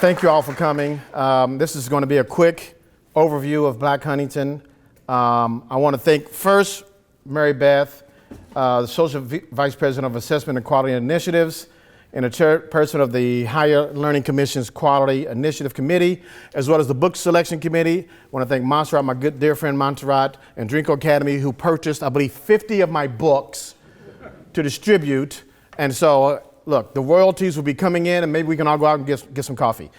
Thank you all for coming. This is going to be a quick overview of Black Huntington. I want to thank first Mary Beth, the Social Vice President of Assessment and Quality Initiatives, and the chairperson of the Higher Learning Commission's Quality Initiative Committee, as well as the Book Selection Committee. I want to thank Montserrat, my good dear friend Montserrat, and Drinko Academy, who purchased, I believe, 50 of my books to distribute. And so, look, the royalties will be coming in, and maybe we can all go out and get some coffee.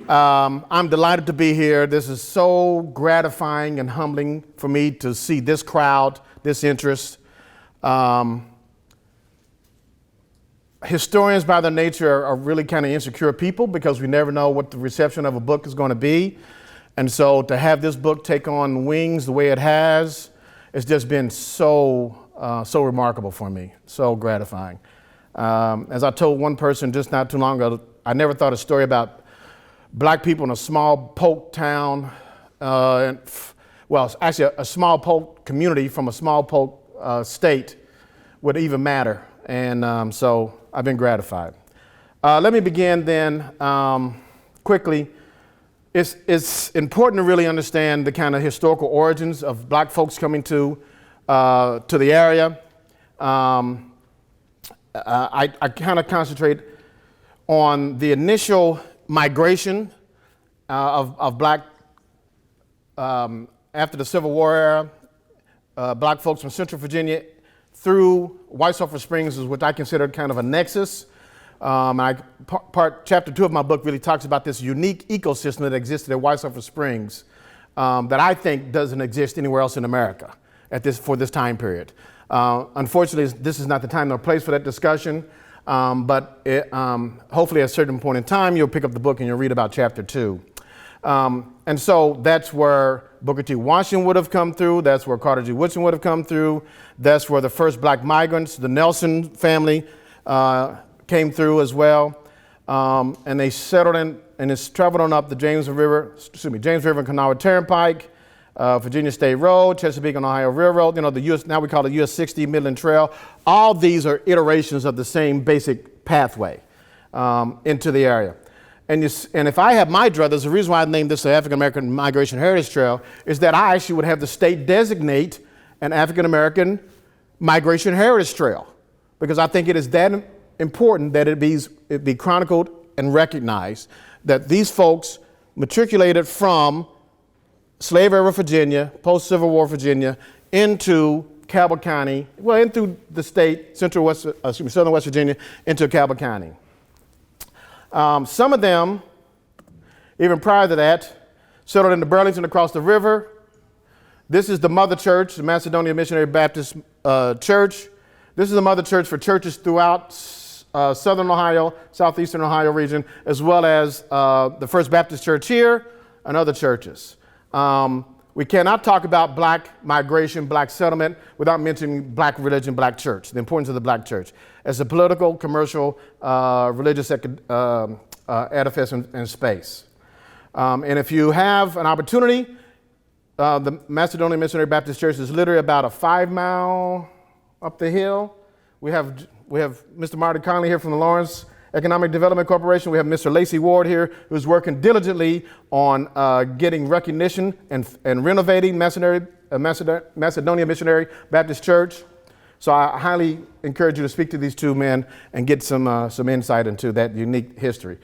I'm delighted to be here. This is so gratifying and humbling for me to see this crowd, this interest. Historians, by their nature, are really kind of insecure people because we never know what the reception of a book is going to be. And so to have this book take on wings the way it has, it's just been so remarkable for me, so gratifying. As I told one person just not too long ago, I never thought a story about Black people in a small polk town, actually a small polk community from a small polk state would even matter. And so I've been gratified. Let me begin then quickly. It's important to really understand the kind of historical origins of Black folks coming to the area. I kind of concentrate on the initial migration of Black, after the Civil War era, Black folks from Central Virginia through White Sulphur Springs, which I consider kind of a nexus. Chapter 2 of my book really talks about this unique ecosystem that existed at White Sulphur Springs that I think doesn't exist anywhere else in America for this time period. Unfortunately, this is not the time nor place for that discussion, but hopefully at a certain point in time, you'll pick up the book and you'll read about chapter 2. And so that's where Booker T. Washington would have come through. That's where Carter G. Woodson would have come through. That's where the first Black migrants, the Nelson family, came through as well. And they settled in, and it's traveled on up the James River and Kanawha Turnpike, Virginia State Road, Chesapeake and Ohio Railroad, now we call it US 60 Midland Trail. All these are iterations of the same basic pathway into the area. And if I have my druthers, the reason why I named this the African American Migration Heritage Trail is that I actually would have the state designate an African American Migration Heritage Trail, because I think it is that important that it be chronicled and recognized that these folks matriculated from slave era Virginia, post-Civil War Virginia, into Cabot County, into the state, southern West Virginia, into Cabot County. Some of them, even prior to that, settled into Burlington across the river. This is the mother church, the Macedonian Missionary Baptist Church. This is the mother church for churches throughout southern Ohio, southeastern Ohio region, as well as the First Baptist Church here and other churches. We cannot talk about Black migration, Black settlement, without mentioning Black religion, Black church, the importance of the Black church as a political, commercial, religious edifice and space. And if you have an opportunity, the Macedonian Missionary Baptist Church is literally about a 5-mile up the hill. We have Mr. Marty Conley here from the Lawrence Economic Development Corporation. We have Mr. Lacey Ward here, who's working diligently on getting recognition and renovating Macedonian Missionary Baptist Church. So I highly encourage you to speak to these two men and get some insight into that unique history.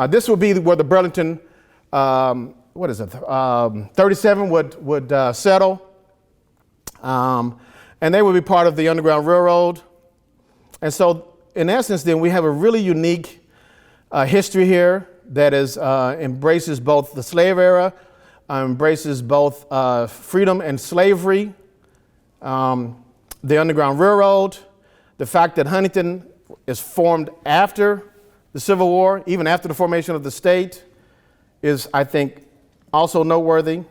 This will be where the Burlington, 37 would settle, and they would be part of the Underground Railroad. And so, in essence, then we have a really unique history here that embraces both the slave era, embraces both freedom and slavery, the Underground Railroad, the fact that Huntington is formed after the Civil War, even after the formation of the state, is, I think, also noteworthy.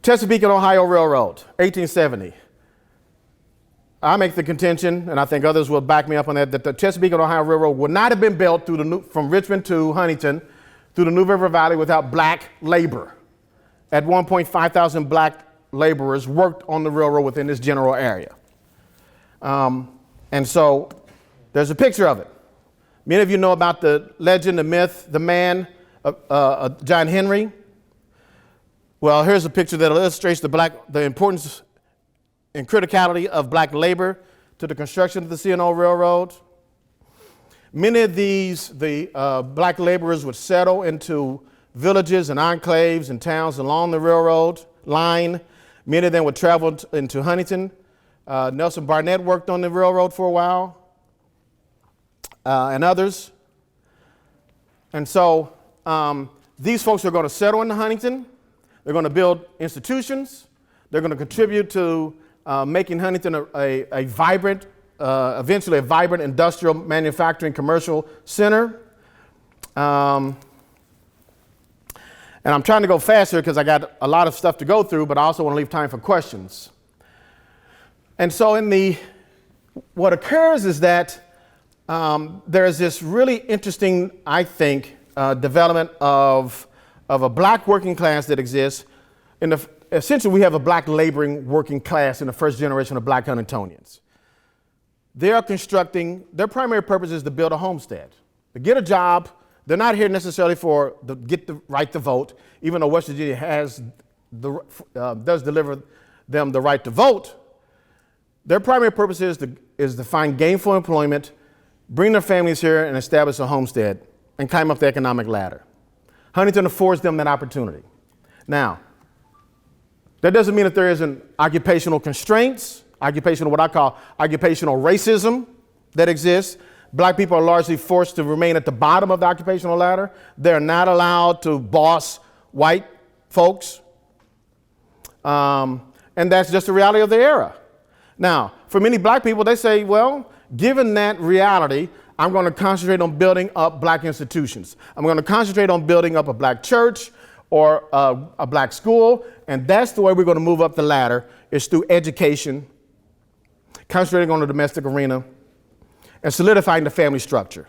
Chesapeake and Ohio Railroad, 1870. I make the contention, and I think others will back me up on that the Chesapeake and Ohio Railroad would not have been built from Richmond to Huntington through the New River Valley without Black labor. At one point, 5,000 Black laborers worked on the railroad within this general area. And so there's a picture of it. Many of you know about the legend, the myth, the man, John Henry. Well, here's a picture that illustrates the importance and criticality of black labor to the construction of the C&O Railroad. Many of the black laborers would settle into villages and enclaves and towns along the railroad line. Many of them would travel into Huntington. Nelson Barnett worked on the railroad for a while, and others. And so these folks are going to settle into Huntington. They're going to build institutions. They're going to contribute to making Huntington a vibrant, eventually a vibrant industrial, manufacturing, commercial center. And I'm trying to go faster because I got a lot of stuff to go through, but I also want to leave time for questions. And so what occurs is that there's this really interesting, I think, development of a black working class that exists. Essentially, we have a black laboring working class in the first generation of black Huntingtonians. They are constructing, their primary purpose is to build a homestead, to get a job. They're not here necessarily to get the right to vote, even though West Virginia does deliver them the right to vote. Their primary purpose is to find gainful employment, bring their families here, and establish a homestead and climb up the economic ladder. Huntington affords them that opportunity. Now, that doesn't mean that there isn't occupational constraints, what I call occupational racism that exists. Black people are largely forced to remain at the bottom of the occupational ladder. They're not allowed to boss white folks. And that's just the reality of the era. Now, for many black people, they say, well, given that reality, I'm going to concentrate on building up black institutions. I'm going to concentrate on building up a black church or a black school, and that's the way we're going to move up the ladder, is through education, concentrating on the domestic arena, and solidifying the family structure.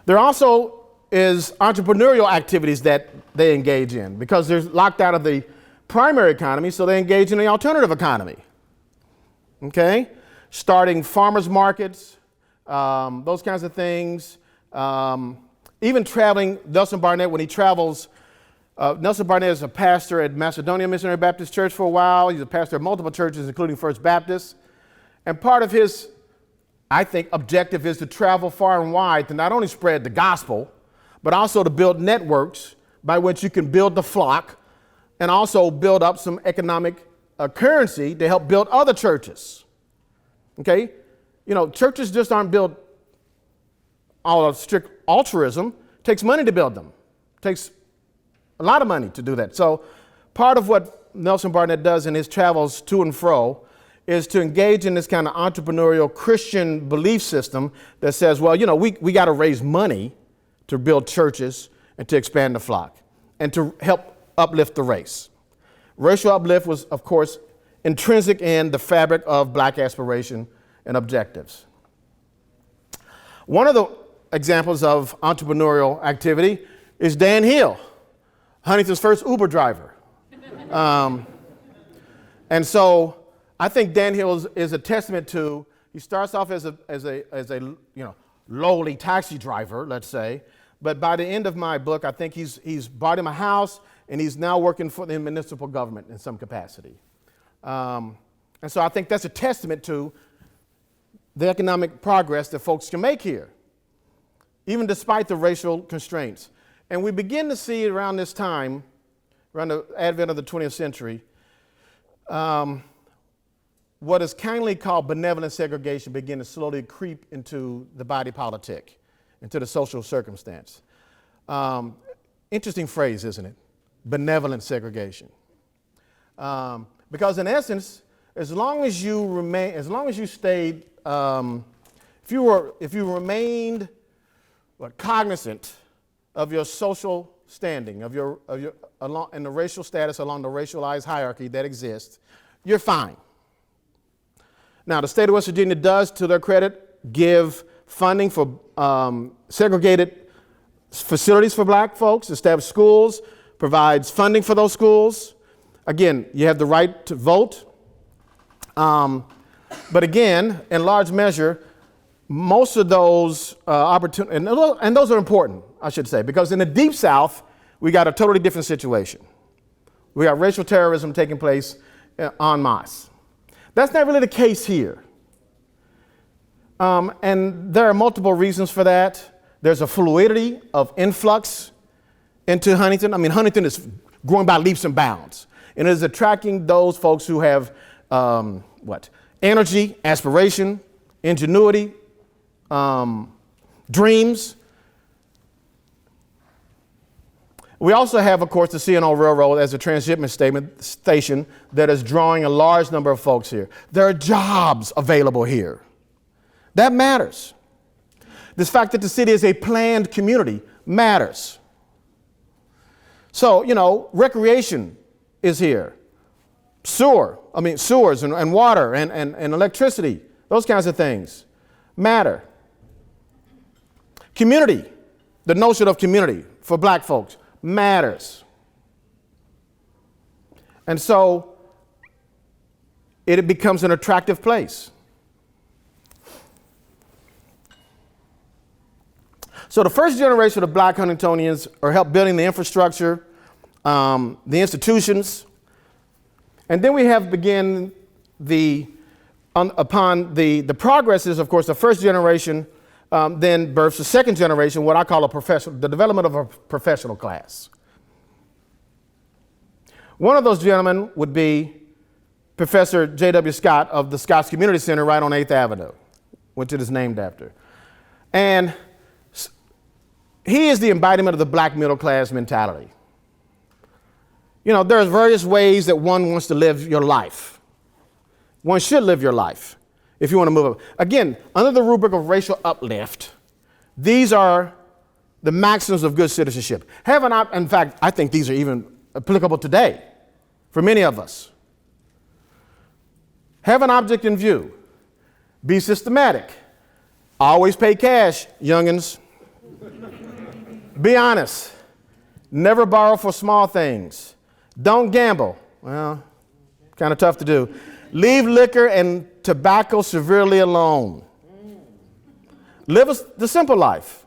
There also is entrepreneurial activities that they engage in because they're locked out of the primary economy, so they engage in the alternative economy. Okay? Starting farmers markets, those kinds of things. Even traveling, Nelson Barnett, when he travels, Nelson Barnett is a pastor at Macedonia Missionary Baptist Church for a while. He's a pastor at multiple churches, including First Baptist. And part of his, I think, objective is to travel far and wide to not only spread the gospel, but also to build networks by which you can build the flock and also build up some economic currency to help build other churches. Okay? You know, churches just aren't built out of strict altruism. It takes money to build them. It takes a lot of money to do that. So part of what Nelson Barnett does in his travels to and fro is to engage in this kind of entrepreneurial Christian belief system that says, well, you know, we got to raise money to build churches and to expand the flock and to help uplift the race. Racial uplift was, of course, intrinsic in the fabric of black aspiration and objectives. One of the examples of entrepreneurial activity is Dan Hill, Huntington's first Uber driver. And so I think Dan Hill is a testament to, he starts off as a lowly taxi driver, let's say, but by the end of my book, I think he's bought him a house and he's now working for the municipal government in some capacity. And so I think that's a testament to the economic progress that folks can make here, even despite the racial constraints. And we begin to see around this time, around the advent of the 20th century, what is kindly called benevolent segregation begin to slowly creep into the body politic, into the social circumstance. Interesting phrase, isn't it? Benevolent segregation. Because in essence, as long as you stayed, if you remained cognizant of your social standing, of your and the racial status along the racialized hierarchy that exists, you're fine. Now, the state of West Virginia does, to their credit, give funding for segregated facilities for black folks, establish schools, provides funding for those schools. Again, you have the right to vote. But again, in large measure, most of those opportunities, and those are important, I should say, because in the Deep South, we got a totally different situation. We got racial terrorism taking place en masse. That's not really the case here. And there are multiple reasons for that. There's a fluidity of influx into Huntington. I mean, Huntington is growing by leaps and bounds. And it is attracting those folks who have, energy, aspiration, ingenuity, dreams. We also have, of course, the C&O Railroad as a transshipment station that is drawing a large number of folks here. There are jobs available here. That matters. This fact that the city is a planned community matters. So, recreation is here. Sewers and water and electricity, those kinds of things matter. Community, the notion of community for black folks matters. And so it becomes an attractive place. So the first generation of black Huntingtonians are helped building the infrastructure, the institutions, and then we have begin upon the progresses, of course, the first generation then births the second generation, what I call the development of a professional class. One of those gentlemen would be Professor J.W. Scott of the Scotts Community Center right on 8th Avenue, which it is named after. And he is the embodiment of the black middle class mentality. There's various ways that one wants to live your life. One should live your life if you want to move up. Again, under the rubric of racial uplift, these are the maxims of good citizenship. In fact, I think these are even applicable today for many of us. Have an object in view. Be systematic. Always pay cash, youngins. Be honest. Never borrow for small things. Don't gamble. Well, kind of tough to do. Leave liquor and tobacco severely alone. Live the simple life.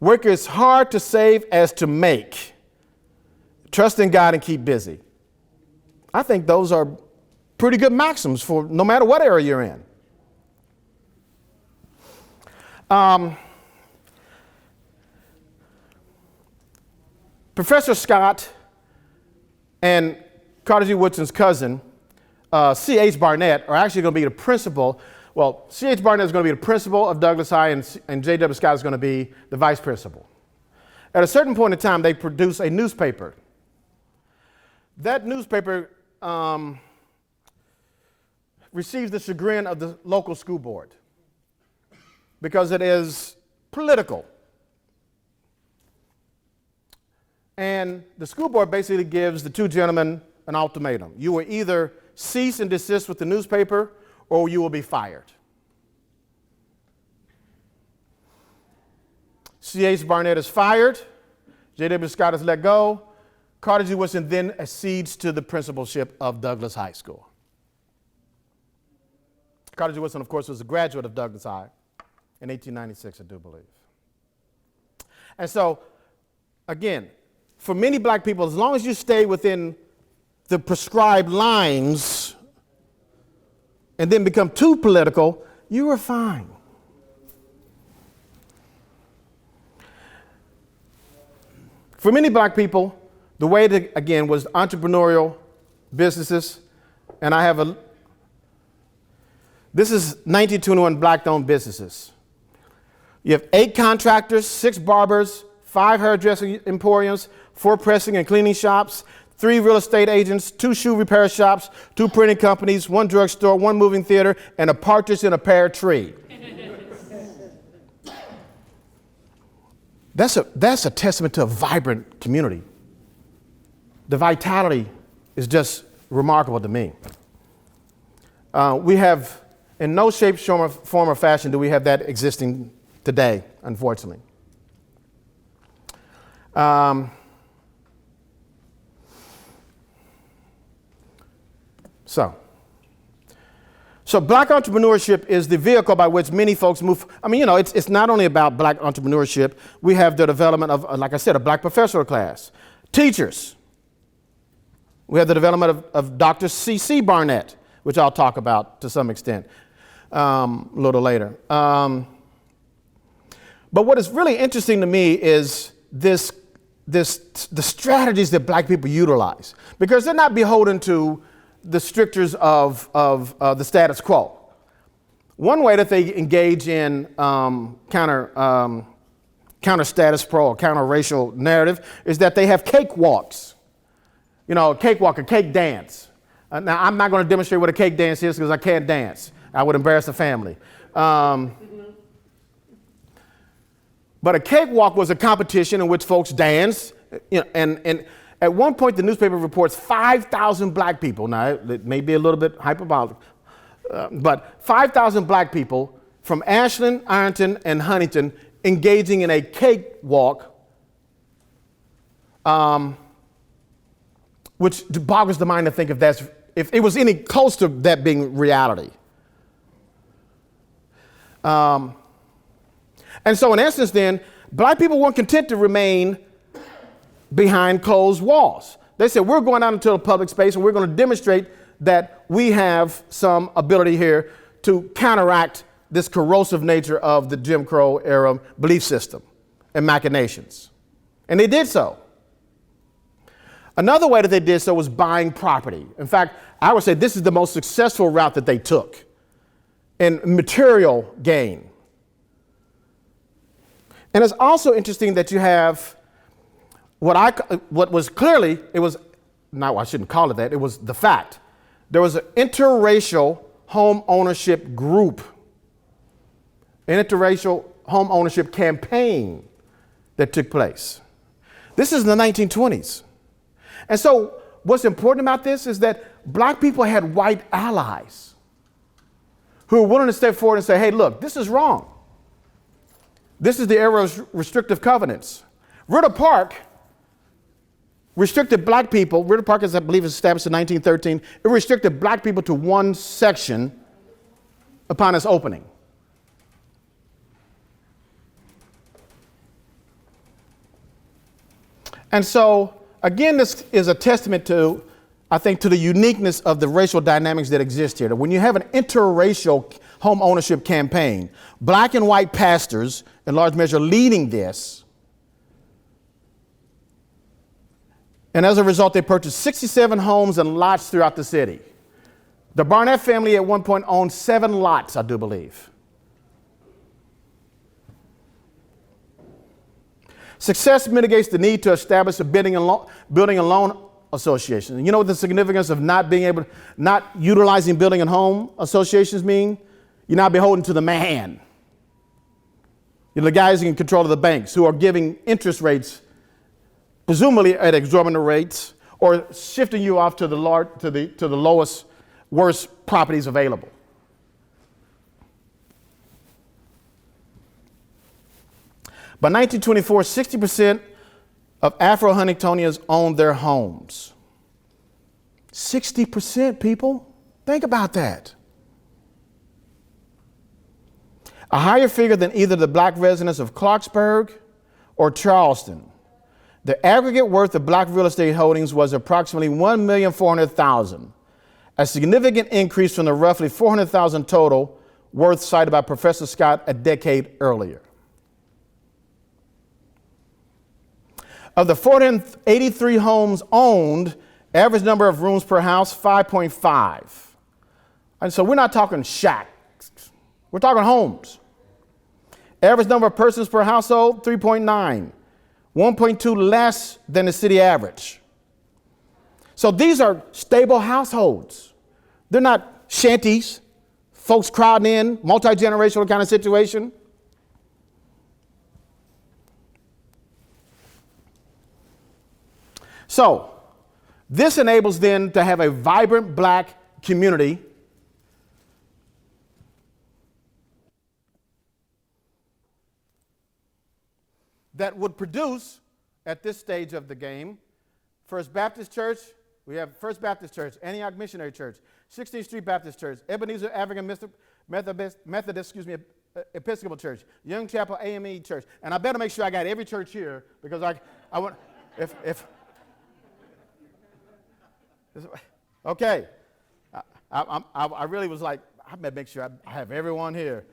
Work as hard to save as to make. Trust in God and keep busy. I think those are pretty good maxims for no matter what area you're in. Professor Scott and Carter G. Woodson's cousin, C.H. Barnett, are actually going to be the principal. Well, C.H. Barnett is going to be the principal of Douglas High, and J.W. Scott is going to be the vice principal. At a certain point in time, they produce a newspaper. That newspaper receives the chagrin of the local school board because it is political. And the school board basically gives the two gentlemen an ultimatum. You will either cease and desist with the newspaper or you will be fired. C.H. Barnett is fired. J.W. Scott is let go. Carter G. Woodson then accedes to the principalship of Douglas High School. Carter G. Woodson, of course, was a graduate of Douglas High in 1896, I do believe. And so, again, for many black people, as long as you stay within the prescribed lines and then become too political, you are fine. For many black people, the way to, again, was entrepreneurial businesses. And this is 1921 black-owned businesses. You have 8 contractors, 6 barbers, 5 hairdressing emporiums, 4 pressing and cleaning shops, 3 real estate agents, 2 shoe repair shops, 2 printing companies, 1 drugstore, 1 moving theater, and a partridge in a pear tree. That's a testament to a vibrant community. The vitality is just remarkable to me. We have, in no shape, form, or fashion do we have that existing today, unfortunately. So So black entrepreneurship is the vehicle by which many folks move. I mean, it's not only about black entrepreneurship. We have the development of, like I said, a black professional class. Teachers. We have the development of Dr. C.C. Barnett, which I'll talk about to some extent a little later. But what is really interesting to me is the strategies that black people utilize, because they're not beholden to the strictures of the status quo. One way that they engage in counter status quo or counter racial narrative is that they have cake walks. A cakewalk, a cake dance. Now, I'm not going to demonstrate what a cake dance is because I can't dance. I would embarrass the family. But a cakewalk was a competition in which folks danced. And at one point, the newspaper reports 5,000 black people. Now, it may be a little bit hyperbolic, but 5,000 black people from Ashland, Ironton, and Huntington engaging in a cakewalk, which boggles the mind to think if it was any close to that being reality. And so in essence then, black people weren't content to remain behind closed walls. They said, we're going out into the public space and we're going to demonstrate that we have some ability here to counteract this corrosive nature of the Jim Crow era belief system and machinations. And they did so. Another way that they did so was buying property. In fact, I would say this is the most successful route that they took in material gain. And it's also interesting that you have what was clearly, it was, I shouldn't call it that, it was the fact. There was an interracial home ownership group, an interracial home ownership campaign that took place. This is in the 1920s. And so what's important about this is that black people had white allies who were willing to step forward and say, hey, look, this is wrong. This is the era of restrictive covenants. Ritter Park restricted black people. Ritter Park, as I believe, was established in 1913. It restricted black people to one section upon its opening. And so, again, this is a testament to, I think, to the uniqueness of the racial dynamics that exist here. That when you have an interracial home ownership campaign, black and white pastors, in large measure, leading this, and as a result, they purchased 67 homes and lots throughout the city. The Barnett family at one point owned 7 lots, I do believe. Success mitigates the need to establish a building and loan association. You know what the significance of not utilizing building and home associations mean? You're not beholden to the man. You're the guys in control of the banks who are giving interest rates, presumably at exorbitant rates, or shifting you off to the lowest, worst properties available. By 1924, 60% of Afro-Huntingtonians owned their homes. 60%, people. Think about that. A higher figure than either the black residents of Clarksburg or Charleston. The aggregate worth of black real estate holdings was approximately $1,400,000, a significant increase from the roughly $400,000 total worth cited by Professor Scott a decade earlier. Of the 483 homes owned, average number of rooms per house, 5.5. And so we're not talking shacks. We're talking homes. Average number of persons per household, 3.9. 1.2 less than the city average. So these are stable households. They're not shanties, folks crowding in, multi-generational kind of situation. So this enables then to have a vibrant black community that would produce, at this stage of the game, First Baptist Church, We have First Baptist Church, Antioch Missionary Church, 16th Street Baptist Church, Ebenezer African Methodist, Episcopal Church, Young Chapel AME Church. And I better make sure I got every church here because I want, okay. I really was like, I better make sure I have everyone here.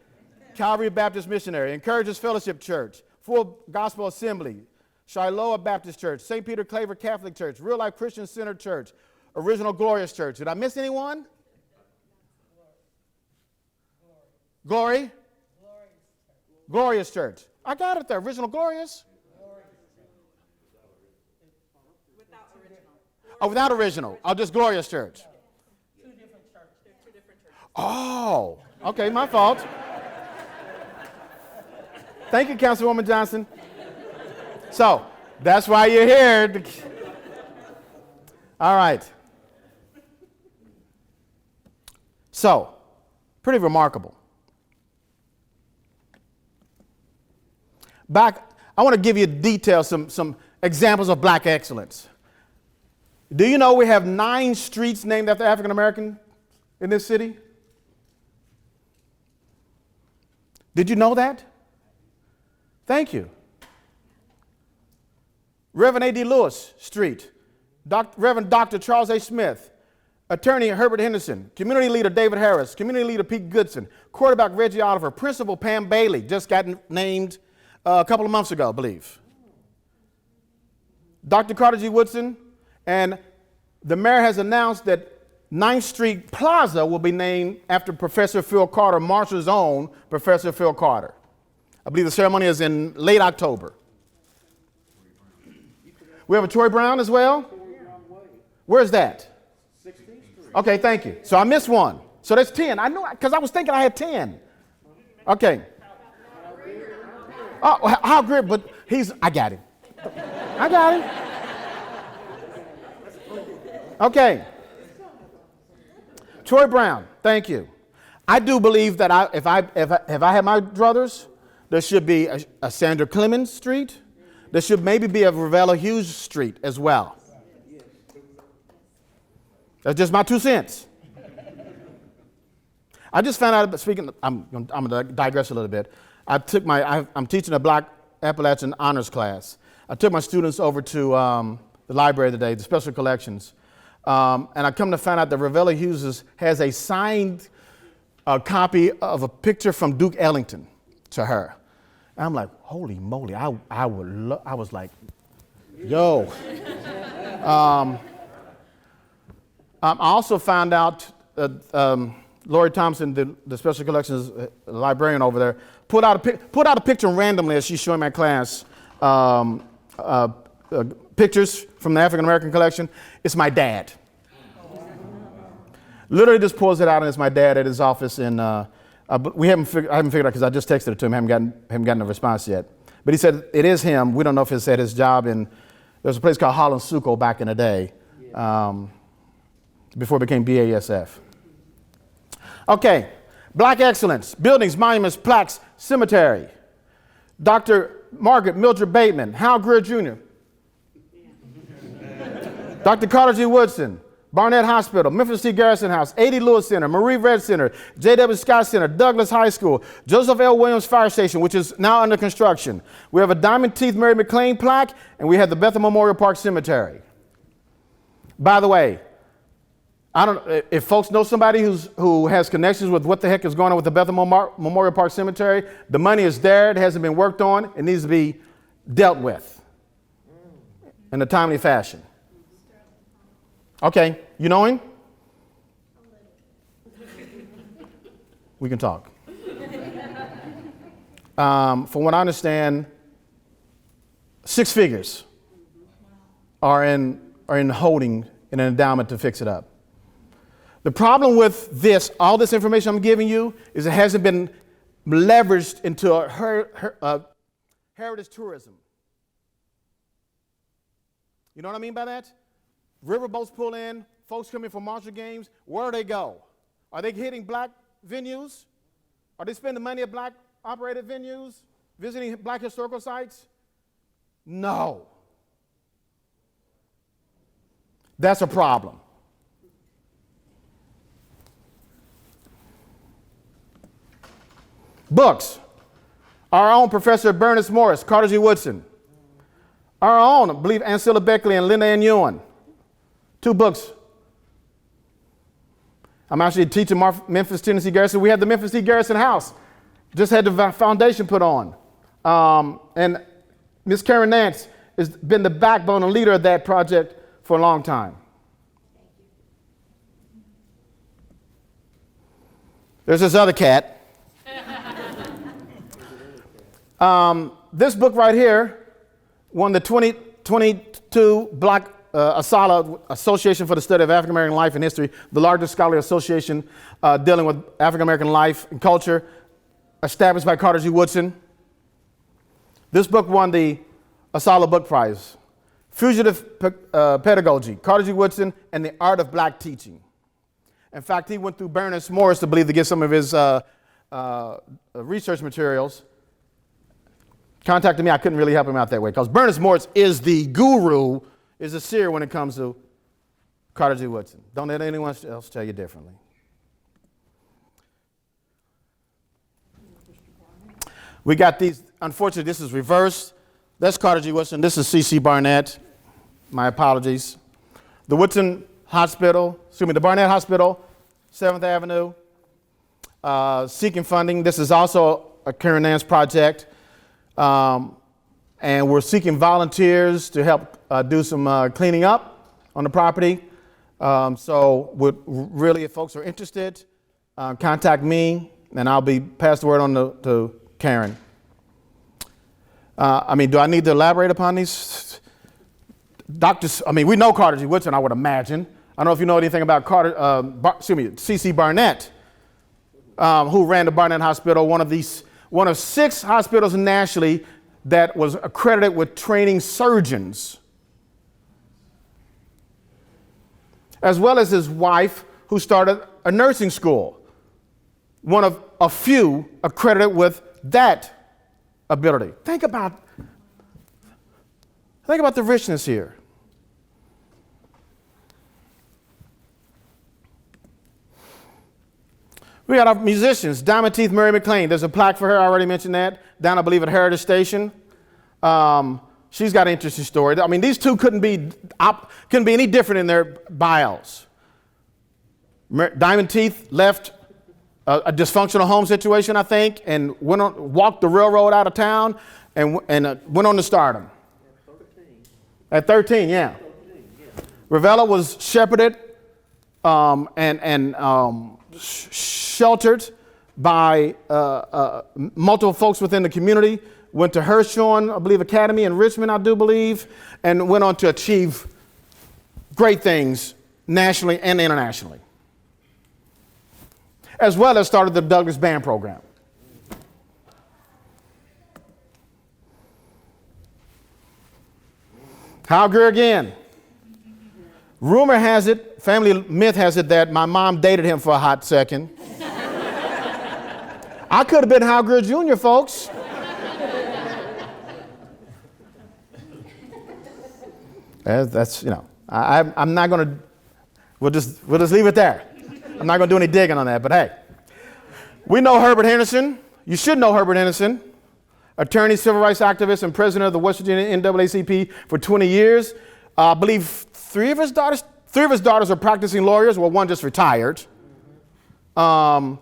Calvary Baptist Missionary, Encouragers Fellowship Church, Full Gospel Assembly, Shiloh Baptist Church, St. Peter Claver Catholic Church, Real Life Christian Center Church, Original Glorious Church. Did I miss anyone? Glory? Glorious Church. I got it there. Original Glorious? Without original. Oh, without original. Oh, just Glorious Church. Two different churches. They're two different churches. Oh, okay, my fault. Thank you, Councilwoman Johnson. So, that's why you're here. All right. So, pretty remarkable. Back, I want to give you details, some examples of black excellence. Do you know we have 9 streets named after African Americans in this city? Did you know that? Thank you. Reverend A.D. Lewis Street, Reverend Dr. Charles A. Smith, Attorney Herbert Henderson, Community Leader David Harris, Community Leader Pete Goodson, Quarterback Reggie Oliver, Principal Pam Bailey, just got named a couple of months ago, I believe. Dr. Carter G. Woodson, and the mayor has announced that 9th Street Plaza will be named after Professor Phil Carter, Marshall's own Professor Phil Carter. I believe the ceremony is in late October. We have a Troy Brown as well? Where's that? 16th Street. Okay, thank you. So I missed one. So that's 10. I know, because I was thinking I had 10. Okay. Oh, how great, but I got him. I got him. Okay. Troy Brown, thank you. I do believe that if I had my druthers, there should be a Sandra Clemens Street. There should maybe be a Ravella Hughes Street as well. That's just my 2 cents. I just found out, speaking, I'm going to digress a little bit. I'm teaching a Black Appalachian honors class. I took my students over to the library today, the special collections, and I come to find out that Ravella Hughes has a signed copy of a picture from Duke Ellington to her. And I'm like, holy moly, I was like, yo. I also found out that Lori Thompson, the special collections librarian over there, put out a picture randomly as she's showing my class, pictures from the African American collection. It's my dad. Literally just pulls it out, and it's my dad at his office in. I haven't figured out because I just texted it to him. Haven't gotten a response yet. But he said it is him. We don't know if it's at his job in. There's a place called Holland Suco back in the day, before it became BASF. Okay, Black excellence, buildings, monuments, plaques, cemetery. Dr. Margaret Mildred Bateman, Hal Greer Jr. Dr. Carter G. Woodson, Barnett Hospital, Memphis C. Garrison House, A.D. Lewis Center, Marie Red Center, J.W. Scott Center, Douglas High School, Joseph L. Williams Fire Station, which is now under construction. We have a Diamond Teeth Mary McLean plaque, and we have the Bethel Memorial Park Cemetery. By the way, I don't if folks know somebody who has connections with what the heck is going on with the Bethel Memorial Park Cemetery. The money is there. It hasn't been worked on. It needs to be dealt with in a timely fashion. Okay, you know him? We can talk. From what I understand, 6 figures are in holding in an endowment to fix it up. The problem with this, all this information I'm giving you, is it hasn't been leveraged into heritage tourism. You know what I mean by that? Riverboats pull in, folks come in for Marshall games. Where do they go? Are they hitting black venues? Are they spending money at black operated venues? Visiting black historical sites? No. That's a problem. Books. Our own Professor Bernice Morris, Carter G. Woodson. Our own, I believe, Ancilla Beckley and Linda Ann Ewan. 2 books. I'm actually teaching Memphis, Tennessee Garrison. We had the Memphis T. Garrison House. Just had the foundation put on. And Miss Karen Nance has been the backbone and leader of that project for a long time. There's this other cat. This book right here won the 2022 Black ASALA, Association for the Study of African American Life and History, the largest scholarly association dealing with African American life and culture, established by Carter G. Woodson. This book won the ASALA Book Prize. Fugitive Pedagogy, Carter G. Woodson and the Art of Black Teaching. In fact, he went through Bernice Morris, I believe, to get some of his research materials. Contacted me, I couldn't really help him out that way because Bernice Morris is the guru, is a seer when it comes to Carter G. Woodson. Don't let anyone else tell you differently. We got these, unfortunately, this is reversed. That's Carter G. Woodson. This is C.C. Barnett. My apologies. The Woodson Hospital, the Barnett Hospital, 7th Avenue, seeking funding. This is also a Karen Nance project. And we're seeking volunteers to help do some cleaning up on the property. So really, if folks are interested, contact me, and I'll pass the word on to Karen. Do I need to elaborate upon these? Doctors, we know Carter G. Woodson, I would imagine. I don't know if you know anything about C.C. Barnett, who ran the Barnett Hospital, one of 6 hospitals nationally that was accredited with training surgeons, as well as his wife, who started a nursing school, one of a few accredited with that ability. Think about the richness here. We got our musicians, Diamond Teeth Mary McLean. There's a plaque for her, I already mentioned that, down, I believe, at Heritage Station. She's got an interesting story. These two couldn't be any different in their bios. Diamond Teeth left a dysfunctional home situation, I think, and walked the railroad out of town and went on to stardom. At 13, yeah. Ravello was shepherded and sheltered by multiple folks within the community, went to Hirshhorn, I believe, Academy in Richmond, I do believe, and went on to achieve great things nationally and internationally, as well as started the Douglas Band program. Hal Greer again. Rumor has it, family myth has it, that my mom dated him for a hot second. I could have been Hal Greer Jr., folks. I'm not going to, we'll just leave it there. I'm not going to do any digging on that, but hey. We know Herbert Henderson. You should know Herbert Henderson. Attorney, civil rights activist, and president of the West Virginia NAACP for 20 years. I believe 3 of his daughters are practicing lawyers. Well, one just retired. And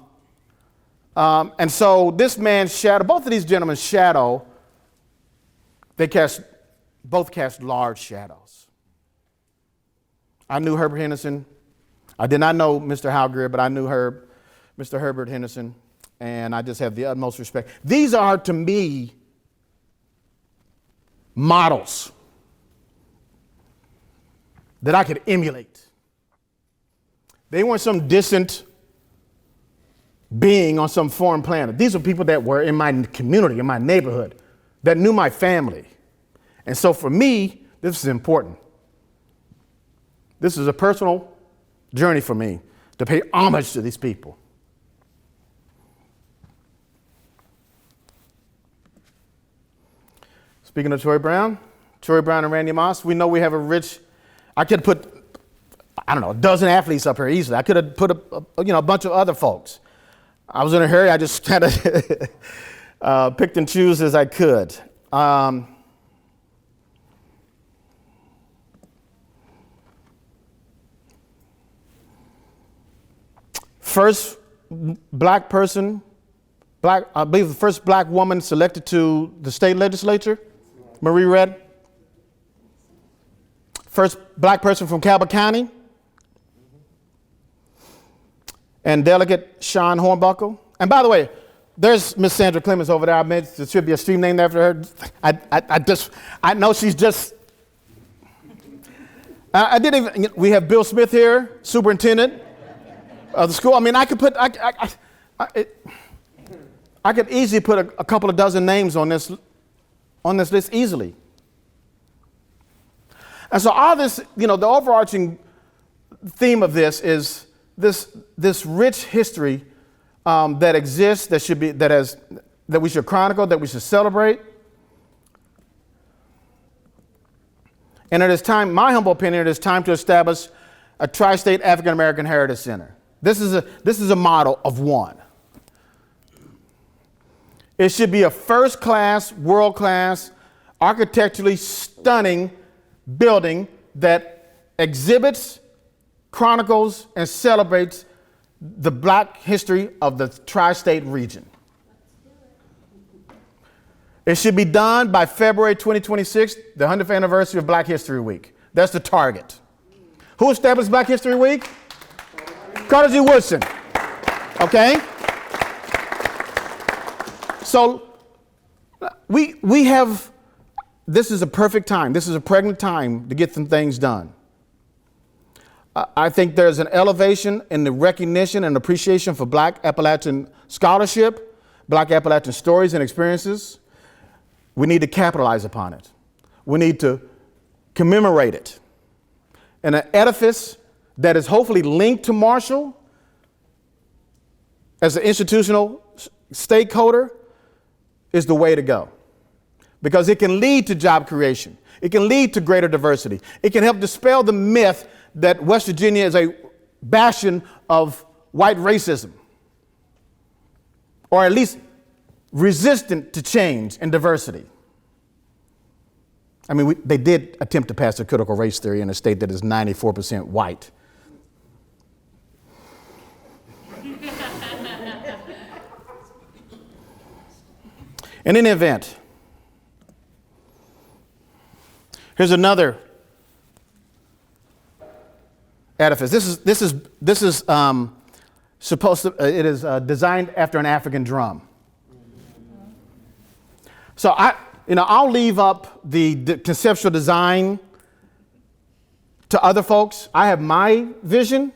so this man's shadow, both of these gentlemen's shadow, both cast large shadows. I knew Herbert Henderson. I did not know Mr. Hal Greer, but I knew Mr. Herbert Henderson, and I just have the utmost respect. These are, to me, models that I could emulate. They weren't some distant being on some foreign planet. These are people that were in my community, in my neighborhood, that knew my family. And so for me, this is important. This is a personal journey for me to pay homage to these people. Speaking of Troy Brown and Randy Moss, we know we have a rich, I could put I don't know, a dozen athletes up here easily. I could have put a bunch of other folks. I was in a hurry. I just kind of picked and choose as I could. First black person, I believe the first black woman selected to the state legislature, Marie Redd. First black person from Cabot County. And Delegate Sean Hornbuckle. And by the way, there's Miss Sandra Clemens over there. I meant there should be a stream named after her. I know she's just. I didn't even. We have Bill Smith here, superintendent of the school. I mean, I could put. I could easily put a couple of dozen names on this list easily. And so all this, the overarching theme of this is this rich history that exists, that we should chronicle, that we should celebrate. And it is time, my humble opinion, it is time to establish a tri-state African American Heritage Center. This is a model of one. It should be a first-class, world-class, architecturally stunning building that exhibits, chronicles, and celebrates the black history of the tri-state region. It should be done by February 2026, the 100th anniversary of Black History Week. That's the target. Who established Black History Week? Carter G. Woodson. Okay? So we have, this is a perfect time. This is a pregnant time to get some things done. I think there's an elevation in the recognition and appreciation for Black Appalachian scholarship, Black Appalachian stories and experiences. We need to capitalize upon it. We need to commemorate it. And an edifice that is hopefully linked to Marshall as an institutional stakeholder is the way to go. Because it can lead to job creation. It can lead to greater diversity. It can help dispel the myth that West Virginia is a bastion of white racism, or at least resistant to change and diversity. I mean, they did attempt to pass a critical race theory in a state that is 94% white. In any event, here's another edifice. This is supposed to. It is designed after an African drum. So I'll leave up the conceptual design to other folks. I have my vision,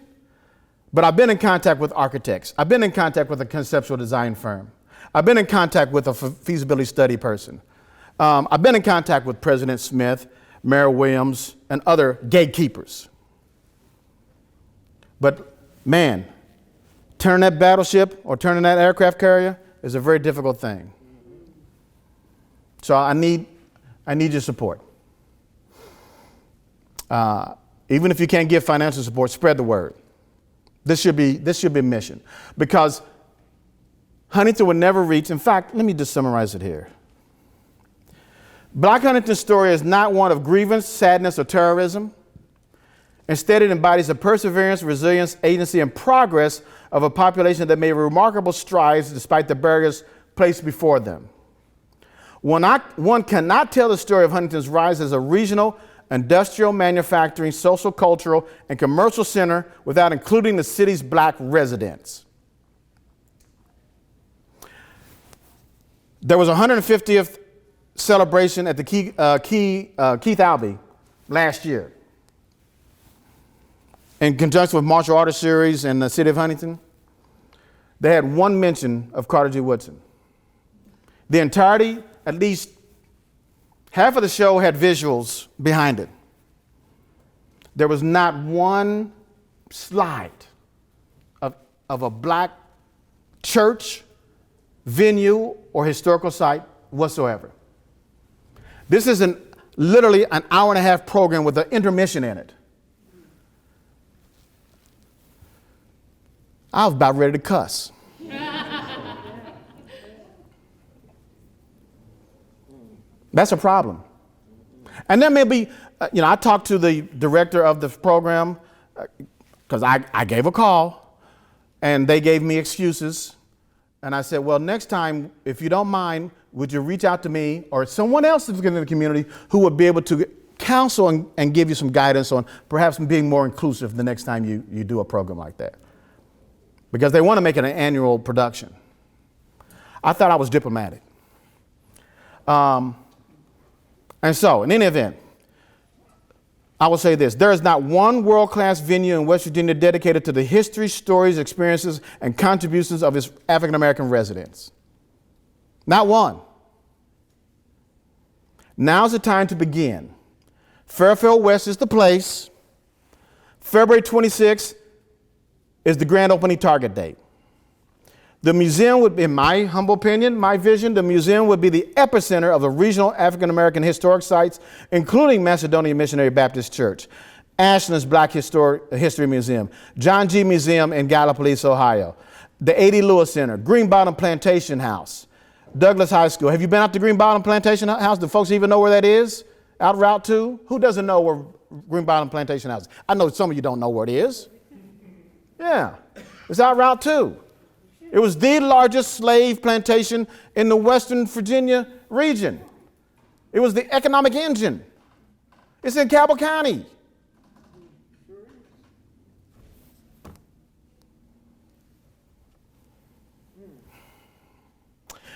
but I've been in contact with architects. I've been in contact with a conceptual design firm. I've been in contact with a feasibility study person. I've been in contact with President Smith, Mayor Williams, and other gatekeepers. But man, turning that battleship or turning that aircraft carrier is a very difficult thing. So I need your support. Even if you can't give financial support, spread the word. This should be a mission, because Huntington would never reach. In fact, let me just summarize it here. Black Huntington's story is not one of grievance, sadness, or terrorism. Instead, it embodies the perseverance, resilience, agency, and progress of a population that made remarkable strides despite the barriers placed before them. One cannot tell the story of Huntington's rise as a regional, industrial, manufacturing, social, cultural, and commercial center without including the city's black residents. There was a 150th celebration at the Keith Albee last year in conjunction with Martial Arts Series and the city of Huntington. They had one mention of Carter G. Woodson. The entirety, at least half of the show, had visuals behind it. There was not one slide of a black church, venue, or historical site whatsoever. This is literally an hour-and-a-half program with an intermission in it. I was about ready to cuss. That's a problem. And there may be, I talked to the director of the program because I gave a call and they gave me excuses. And I said, well, next time, if you don't mind, would you reach out to me or someone else in the community who would be able to counsel and give you some guidance on perhaps being more inclusive the next time you do a program like that. Because they want to make it an annual production. I thought I was diplomatic. And so, in any event, I will say this. There is not one world-class venue in West Virginia dedicated to the history, stories, experiences, and contributions of its African-American residents. Not one. Now's the time to begin. Fairfield West is the place. February 26th is the grand opening target date. The museum would be, in my humble opinion, my vision, the museum would be the epicenter of the regional African-American historic sites, including Macedonia Missionary Baptist Church, Ashland's Black History Museum, John G. Museum in Gallipolis, Ohio, the A.D. Lewis Center, Green Bottom Plantation House, Douglas High School. Have you been up to Green Bottom Plantation House? Do folks even know where that is? Out Route 2? Who doesn't know where Green Bottom Plantation House is? I know some of you don't know where it is. Yeah, it's out Route 2. It was the largest slave plantation in the Western Virginia region. It was the economic engine. It's in Cabell County.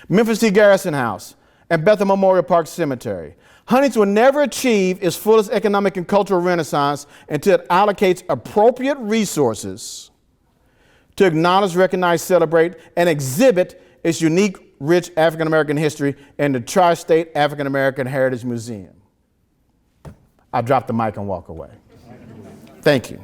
Memphis T. Garrison House and Bethel Memorial Park Cemetery. Huntington will never achieve its fullest economic and cultural renaissance until it allocates appropriate resources to acknowledge, recognize, celebrate, and exhibit its unique, rich African-American history in the Tri-State African-American Heritage Museum. I drop the mic and walk away. Thank you.